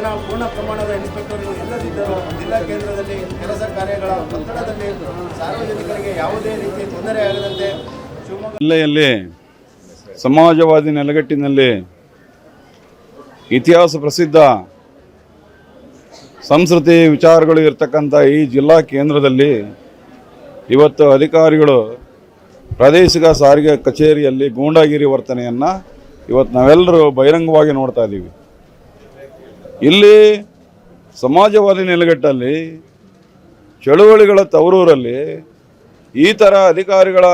ಜನ ಪೂರ್ಣ ಪ್ರಮಾಣದ ಇನ್ಸ್ಪೆಕ್ಟರ್ಗಳು ಇಲ್ಲದಿದ್ದರೂ ಜಿಲ್ಲಾ ಕೇಂದ್ರದಲ್ಲಿ ಕೆಲಸ ಕಾರ್ಯಗಳ ಒತ್ತಡದಲ್ಲಿ ಸಾರ್ವಜನಿಕರಿಗೆ ಯಾವುದೇ ರೀತಿ ತೊಂದರೆ ಆಗದಂತೆ ಶಿವಮೊಗ್ಗ ಜಿಲ್ಲೆಯಲ್ಲಿ ಸಮಾಜವಾದಿ ನೆಲೆಗಟ್ಟಿನಲ್ಲಿ ಇತಿಹಾಸ ಪ್ರಸಿದ್ಧ ಸಂಸ್ಕೃತಿ ವಿಚಾರಗಳು ಇರತಕ್ಕಂಥ ಈ ಜಿಲ್ಲಾ ಕೇಂದ್ರದಲ್ಲಿ ಇವತ್ತು ಅಧಿಕಾರಿಗಳು ಪ್ರಾದೇಶಿಕ ಸಾರಿಗೆ ಕಚೇರಿಯಲ್ಲಿ ಗೂಂಡಾಗಿರಿ ವರ್ತನೆಯನ್ನು ಇವತ್ತು ನಾವೆಲ್ಲರೂ ಬಹಿರಂಗವಾಗಿ ನೋಡ್ತಾ ಇದ್ದೀವಿ. ಇಲ್ಲಿ ಸಮಾಜವಾದಿ ನೆಲೆಗಟ್ಟಲ್ಲಿ ಚಳುವಳಿಗಳ ತವರೂರಲ್ಲಿ ಈ ಥರ ಅಧಿಕಾರಿಗಳ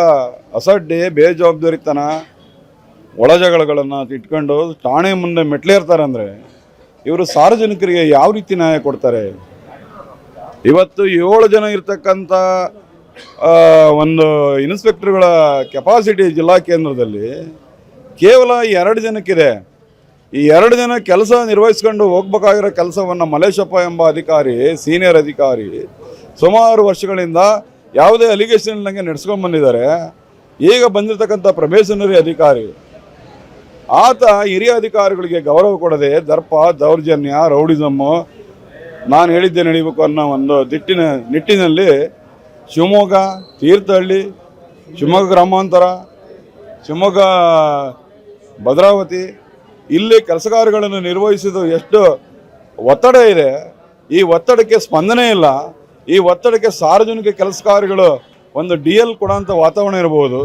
ಅಸಡ್ಡೆ ಬೇಜವಾಬ್ದಾರಿತನ ಒಳಜಗಳಗಳನ್ನು ಇಟ್ಕೊಂಡು ಠಾಣೆ ಮುಂದೆ ಮೆಟ್ಲೇರ್ತಾರೆ ಅಂದರೆ ಇವರು ಸಾರ್ವಜನಿಕರಿಗೆ ಯಾವ ರೀತಿ ನ್ಯಾಯ ಕೊಡ್ತಾರೆ? ಇವತ್ತು 7 ಜನ ಇರ್ತಕ್ಕಂಥ ಒಂದು ಇನ್ಸ್ಪೆಕ್ಟರ್ಗಳ ಕೆಪಾಸಿಟಿ ಜಿಲ್ಲಾ ಕೇಂದ್ರದಲ್ಲಿ ಕೇವಲ 2 ಜನಕ್ಕಿದೆ. ಈ 2 ಜನ ಕೆಲಸ ನಿರ್ವಹಿಸ್ಕೊಂಡು ಹೋಗ್ಬೇಕಾಗಿರೋ ಕೆಲಸವನ್ನು ಮಲೇಶಪ್ಪ ಎಂಬ ಅಧಿಕಾರಿ, ಸೀನಿಯರ್ ಅಧಿಕಾರಿ, ಸುಮಾರು ವರ್ಷಗಳಿಂದ ಯಾವುದೇ ಅಲಿಗೇಷನ್ ಇಲ್ಲಂಗೆ ನಡೆಸ್ಕೊಂಡು ಬಂದಿದ್ದಾರೆ. ಈಗ ಬಂದಿರತಕ್ಕಂಥ ಪ್ರೊಬೇಷನರಿ ಅಧಿಕಾರಿ ಆತ ಹಿರಿಯ ಅಧಿಕಾರಿಗಳಿಗೆ ಗೌರವ ಕೊಡದೆ ದರ್ಪ, ದೌರ್ಜನ್ಯ, ರೌಡಿಸಮ್ಮು, ನಾನು ಹೇಳಿದ್ದೆ ನಡೀಬೇಕು ಅನ್ನೋ ಒಂದು ನಿಟ್ಟಿನಲ್ಲಿ ಶಿವಮೊಗ್ಗ, ತೀರ್ಥಹಳ್ಳಿ, ಶಿವಮೊಗ್ಗ ಗ್ರಾಮಾಂತರ, ಶಿವಮೊಗ್ಗ ಭದ್ರಾವತಿ ಇಲ್ಲಿ ಕೆಲಸಗಾರಗಳನ್ನು ನಿರ್ವಹಿಸಿದ ಎಷ್ಟು ಒತ್ತಡ ಇದೆ. ಈ ಒತ್ತಡಕ್ಕೆ ಸ್ಪಂದನೆ ಇಲ್ಲ. ಈ ಒತ್ತಡಕ್ಕೆ ಸಾರ್ವಜನಿಕ ಕೆಲಸಗಾರಗಳು ಒಂದು DL ಕೊಡೋಂಥ ವಾತಾವರಣ ಇರ್ಬೋದು,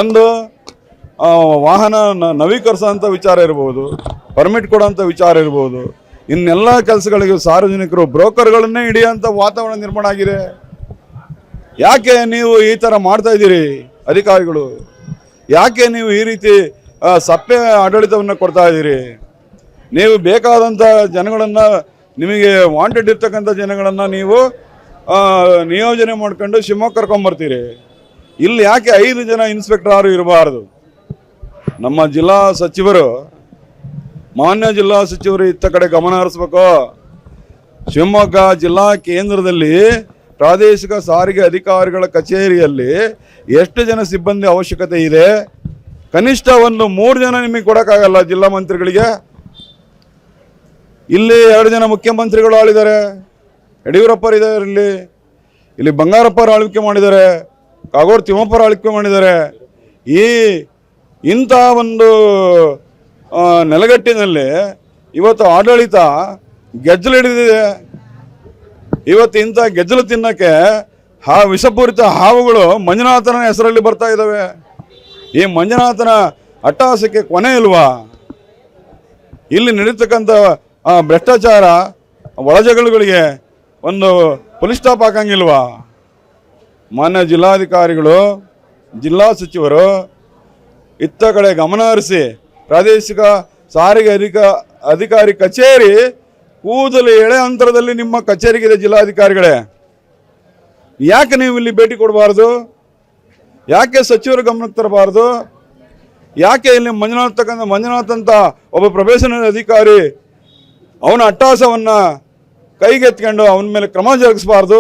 ಒಂದು ವಾಹನ ನವೀಕರಿಸೋಂಥ ವಿಚಾರ ಇರ್ಬೋದು, ಪರ್ಮಿಟ್ ಕೊಡೋಂಥ ವಿಚಾರ ಇರ್ಬೋದು. ಇನ್ನೆಲ್ಲ ಕೆಲಸಗಳಿಗೆ ಸಾರ್ವಜನಿಕರು ಬ್ರೋಕರ್ಗಳನ್ನೇ ಹಿಡಿಯೋಂಥ ವಾತಾವರಣ ನಿರ್ಮಾಣ ಆಗಿದೆ. ಯಾಕೆ ನೀವು ಈ ಥರ ಮಾಡ್ತಾ ಇದ್ದೀರಿ ಅಧಿಕಾರಿಗಳು? ಯಾಕೆ ನೀವು ಈ ರೀತಿ ಸಪ್ಪೆ ಆಡಳಿತವನ್ನು ಕೊಡ್ತಾ ಇದ್ದೀರಿ? ನೀವು ಬೇಕಾದಂಥ ಜನಗಳನ್ನು, ನಿಮಗೆ ವಾಂಟೆಡ್ ಇರ್ತಕ್ಕಂಥ ಜನಗಳನ್ನು ನೀವು ನಿಯೋಜನೆ ಮಾಡ್ಕೊಂಡು ಶಿವಮೊಗ್ಗ ಕರ್ಕೊಂಬರ್ತೀರಿ. ಇಲ್ಲಿ ಯಾಕೆ 5 ಜನ ಇನ್ಸ್ಪೆಕ್ಟರ್ ಯಾರು ಇರಬಾರ್ದು? ನಮ್ಮ ಜಿಲ್ಲಾ ಸಚಿವರು, ಮಾನ್ಯ ಜಿಲ್ಲಾ ಸಚಿವರು ಇತ್ತ ಕಡೆ ಗಮನ ಹರಿಸ್ಬೇಕು. ಶಿವಮೊಗ್ಗ ಜಿಲ್ಲಾ ಕೇಂದ್ರದಲ್ಲಿ ಪ್ರಾದೇಶಿಕ ಸಾರಿಗೆ ಅಧಿಕಾರಿಗಳ ಕಚೇರಿಯಲ್ಲಿ ಎಷ್ಟು ಜನ ಸಿಬ್ಬಂದಿ ಅವಶ್ಯಕತೆ ಇದೆ? ಕನಿಷ್ಠ ಒಂದು 3 ಜನ ನಿಮಗೆ ಕೊಡೋಕ್ಕಾಗಲ್ಲ ಜಿಲ್ಲಾ ಮಂತ್ರಿಗಳಿಗೆ? ಇಲ್ಲಿ 2 ಜನ ಮುಖ್ಯಮಂತ್ರಿಗಳು ಆಳಿದ್ದಾರೆ, ಯಡಿಯೂರಪ್ಪರಿದ್ದಾರೆ, ಇಲ್ಲಿ ಬಂಗಾರಪ್ಪರು ಆಳ್ವಿಕೆ ಮಾಡಿದ್ದಾರೆ, ಕಾಗೋಡು ತಿಮ್ಮಪ್ಪರು ಆಳ್ವಿಕೆ ಮಾಡಿದ್ದಾರೆ. ಇಂಥ ಒಂದು ನೆಲೆಗಟ್ಟಿನಲ್ಲಿ ಇವತ್ತು ಆಡಳಿತ ಗೆಜ್ಜಲು ಹಿಡಿದಿದೆ. ಇವತ್ತು ಇಂಥ ಗೆಜ್ಜಲು ತಿನ್ನಕ್ಕೆ ವಿಷಪೂರಿತ ಹಾವುಗಳು ಮಂಜುನಾಥನ ಹೆಸರಲ್ಲಿ ಬರ್ತಾ ಇದ್ದಾವೆ. ಈ ಮಂಜುನಾಥನ ಅಟ್ಟಹಾಸಕ್ಕೆ ಕೊನೆ ಇಲ್ವಾ? ಇಲ್ಲಿ ನಡೀತಕ್ಕಂಥ ಭ್ರಷ್ಟಾಚಾರ ಒಳಜಗಳಗಳಿಗೆ ಒಂದು ಪೊಲೀಸ್ ಸ್ಟಾಪ್ ಹಾಕಂಗಿಲ್ವಾ? ಮಾನ್ಯ ಜಿಲ್ಲಾಧಿಕಾರಿಗಳು, ಜಿಲ್ಲಾ ಸಚಿವರು ಇತ್ತ ಕಡೆ ಗಮನ ಹರಿಸಿ ಪ್ರಾದೇಶಿಕ ಸಾರಿಗೆ ಅಧಿಕಾರಿ ಕಚೇರಿ ಕೂದಲು ಎಳೆ ಅಂತರದಲ್ಲಿ ನಿಮ್ಮ ಕಚೇರಿಗಿದೆ. ಜಿಲ್ಲಾಧಿಕಾರಿಗಳೇ, ಯಾಕೆ ನೀವು ಇಲ್ಲಿ ಭೇಟಿ ಕೊಡಬಾರ್ದು? ಯಾಕೆ ಸಚಿವರು ಗಮನಕ್ಕೆ ತರಬಾರ್ದು? ಯಾಕೆ ಇಲ್ಲಿ ಮಂಜುನಾಥ್ ಅಂತ ಒಬ್ಬ ಪ್ರೊಬೇಷನರಿ ಅಧಿಕಾರಿ ಅವನ ಅಟ್ಟಹಾಸವನ್ನು ಕೈಗೆತ್ಕೊಂಡು ಅವನ ಮೇಲೆ ಕ್ರಮ ಜರುಗಿಸಬಾರ್ದು?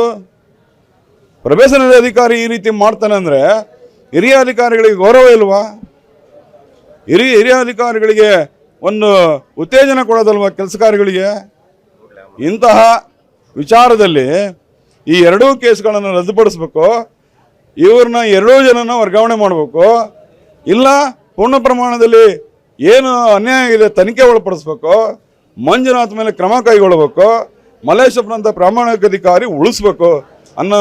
ಪ್ರೊಬೇಷನರಿ ಅಧಿಕಾರಿ ಈ ರೀತಿ ಮಾಡ್ತಾನೆ ಅಂದರೆ ಹಿರಿಯ ಅಧಿಕಾರಿಗಳಿಗೆ ಗೌರವ ಇಲ್ವಾ? ಹಿರಿಯ ಅಧಿಕಾರಿಗಳಿಗೆ ಒಂದು ಉತ್ತೇಜನ ಕೊಡೋದಲ್ವ ಕೆಲಸಗಾರಗಳಿಗೆ? ಇಂತಹ ವಿಚಾರದಲ್ಲಿ ಈ 2 ಕೇಸ್ಗಳನ್ನು ರದ್ದುಪಡಿಸಬೇಕು. ಇವ್ರನ್ನ 2 ಜನನ ವರ್ಗಾವಣೆ ಮಾಡಬೇಕು. ಇಲ್ಲ ಪೂರ್ಣ ಪ್ರಮಾಣದಲ್ಲಿ ಏನು ಅನ್ಯಾಯ ಆಗಿದೆ ತನಿಖೆ ಒಳಪಡಿಸ್ಬೇಕು. ಮಂಜುನಾಥ್ ಮೇಲೆ ಕ್ರಮ ಕೈಗೊಳ್ಳಬೇಕು. ಮಲೇಶಪ್ಪನಂಥ ಪ್ರಾಮಾಣಿಕ ಅಧಿಕಾರಿ ಉಳಿಸ್ಬೇಕು ಅನ್ನೋ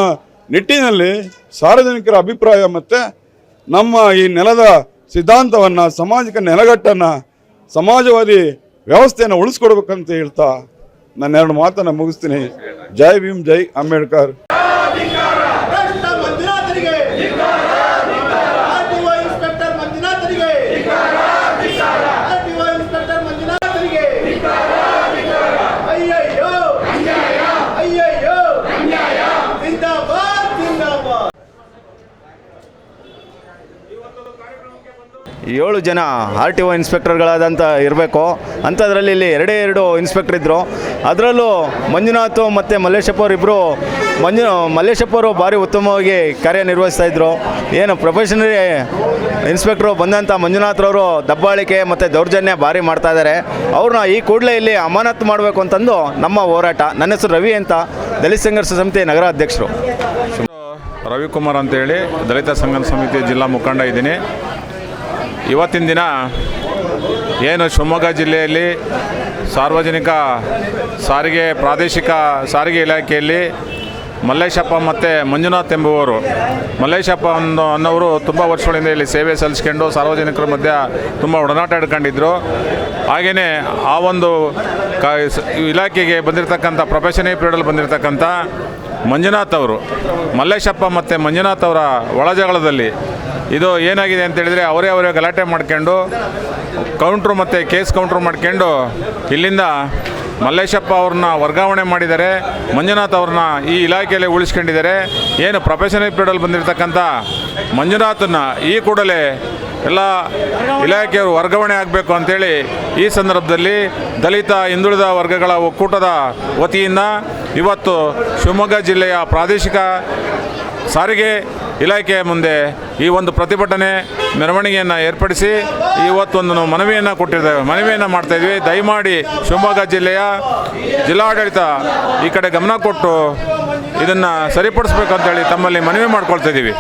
ನಿಟ್ಟಿನಲ್ಲಿ ಸಾರ್ವಜನಿಕರ ಅಭಿಪ್ರಾಯ ಮತ್ತು ನಮ್ಮ ಈ ನೆಲದ ಸಿದ್ಧಾಂತವನ್ನು, ಸಾಮಾಜಿಕ ನೆಲೆಗಟ್ಟನ್ನು, ಸಮಾಜವಾದಿ ವ್ಯವಸ್ಥೆಯನ್ನು ಉಳಿಸ್ಕೊಡ್ಬೇಕಂತ ಹೇಳ್ತಾ ನಾನು 2 ಮಾತನ್ನು ಮುಗಿಸ್ತೀನಿ. ಜೈ ಭೀಮ್, ಜೈ ಅಂಬೇಡ್ಕರ್. 7 ಜನ RTO ಇನ್ಸ್ಪೆಕ್ಟರ್ಗಳಾದಂಥ ಇರಬೇಕು. ಅಂಥದ್ರಲ್ಲಿ ಇಲ್ಲಿ 2 ಇನ್ಸ್ಪೆಕ್ಟರ್ ಇದ್ದರು. ಅದರಲ್ಲೂ ಮಂಜುನಾಥ್ ಮತ್ತು ಮಲ್ಲೇಶಪ್ಪ ಅವರಿಬ್ಬರು ಮಲ್ಲೇಶಪ್ಪ ಅವರು ಭಾರಿ ಉತ್ತಮವಾಗಿ ಕಾರ್ಯನಿರ್ವಹಿಸ್ತಾಯಿದ್ರು. ಏನು ಪ್ರೊಫೆಷನರಿ ಇನ್ಸ್ಪೆಕ್ಟ್ರು ಬಂದಂಥ ಮಂಜುನಾಥ್ರವರು ದಬ್ಬಾಳಿಕೆ ಮತ್ತು ದೌರ್ಜನ್ಯ ಭಾರಿ ಮಾಡ್ತಾಯಿದ್ದಾರೆ. ಅವ್ರನ್ನ ಈ ಕೂಡಲೇ ಇಲ್ಲಿ ಅಮಾನತು ಮಾಡಬೇಕು ಅಂತಂದು ನಮ್ಮ ಹೋರಾಟ. ನನ್ನ ಹೆಸರು ರವಿ ಅಂತ, ದಲಿತ ಸಂಘರ್ಷ ಸಮಿತಿ ನಗರ ಅಧ್ಯಕ್ಷರು. ರವಿಕುಮಾರ್ ಅಂತೇಳಿ ದಲಿತ ಸಂಘರ್ಷ ಸಮಿತಿ ಜಿಲ್ಲಾ ಮುಖಂಡ ಇದ್ದೀನಿ. ಇವತ್ತಿನ ದಿನ ಏನು ಶಿವಮೊಗ್ಗ ಜಿಲ್ಲೆಯಲ್ಲಿ ಸಾರ್ವಜನಿಕ ಸಾರಿಗೆ ಪ್ರಾದೇಶಿಕ ಸಾರಿಗೆ ಇಲಾಖೆಯಲ್ಲಿ ಮಲ್ಲೇಶಪ್ಪ ಮತ್ತು ಮಂಜುನಾಥ್ ಎಂಬುವರು, ಮಲ್ಲೇಶಪ್ಪ ಅನ್ನೋರು ತುಂಬ ವರ್ಷಗಳಿಂದ ಇಲ್ಲಿ ಸೇವೆ ಸಲ್ಲಿಸ್ಕೊಂಡು ಸಾರ್ವಜನಿಕರ ಮಧ್ಯೆ ತುಂಬ ಒಡನಾಟ ಇಟ್ಕೊಂಡಿದ್ರು. ಹಾಗೆಯೇ ಆ ಒಂದು ಇಲಾಖೆಗೆ ಬಂದಿರತಕ್ಕಂಥ ಪ್ರೊಫೆಷನಲ್ ಪೀರಿಯಡಲ್ಲಿ ಬಂದಿರತಕ್ಕಂಥ ಮಂಜುನಾಥ್ ಅವರು, ಮಲ್ಲೇಶಪ್ಪ ಮತ್ತು ಮಂಜುನಾಥ್ ಅವರ ಒಳಜಗಳದಲ್ಲಿ ಇದು ಏನಾಗಿದೆ ಅಂತೇಳಿದರೆ ಅವರೇ ಗಲಾಟೆ ಮಾಡ್ಕೊಂಡು ಕೌಂಟ್ರು ಮತ್ತು ಕೇಸ್ ಕೌಂಟ್ರು ಮಾಡ್ಕೊಂಡು ಇಲ್ಲಿಂದ ಮಲ್ಲೇಶಪ್ಪ ಅವ್ರನ್ನ ವರ್ಗಾವಣೆ ಮಾಡಿದ್ದಾರೆ. ಮಂಜುನಾಥ್ ಅವ್ರನ್ನ ಈ ಇಲಾಖೆಯಲ್ಲಿ ಉಳಿಸ್ಕೊಂಡಿದ್ದಾರೆ. ಏನು ಪ್ರೊಫೆಷನಲ್ ಪೀರಿಯಡಲ್ಲಿ ಬಂದಿರತಕ್ಕಂಥ ಮಂಜುನಾಥನ್ನ ಈ ಕೂಡಲೇ ಎಲ್ಲ ಇಲಾಖೆಯವರು ವರ್ಗಾವಣೆ ಆಗಬೇಕು ಅಂಥೇಳಿ ಈ ಸಂದರ್ಭದಲ್ಲಿ ದಲಿತ ಹಿಂದುಳಿದ ವರ್ಗಗಳ ಒಕ್ಕೂಟದ ವತಿಯಿಂದ ಇವತ್ತು ಶಿವಮೊಗ್ಗ ಜಿಲ್ಲೆಯ ಪ್ರಾದೇಶಿಕ ಸಾರಿಗೆ ಇಲಾಖೆಯ ಮುಂದೆ ಈ ಒಂದು ಪ್ರತಿಭಟನೆ ಮೆರವಣಿಗೆಯನ್ನು ಏರ್ಪಡಿಸಿ ಇವತ್ತೊಂದು ಮನವಿಯನ್ನು ಮಾಡ್ತಾಯಿದ್ವಿ. ದಯಮಾಡಿ ಶಿವಮೊಗ್ಗ ಜಿಲ್ಲೆಯ ಜಿಲ್ಲಾಡಳಿತ ಈ ಕಡೆ ಗಮನ ಕೊಟ್ಟು ಇದನ್ನು ಸರಿಪಡಿಸ್ಬೇಕು ಅಂತೇಳಿ ತಮ್ಮಲ್ಲಿ ಮನವಿ ಮಾಡ್ಕೊಳ್ತಾ ಇದ್ದೀವಿ.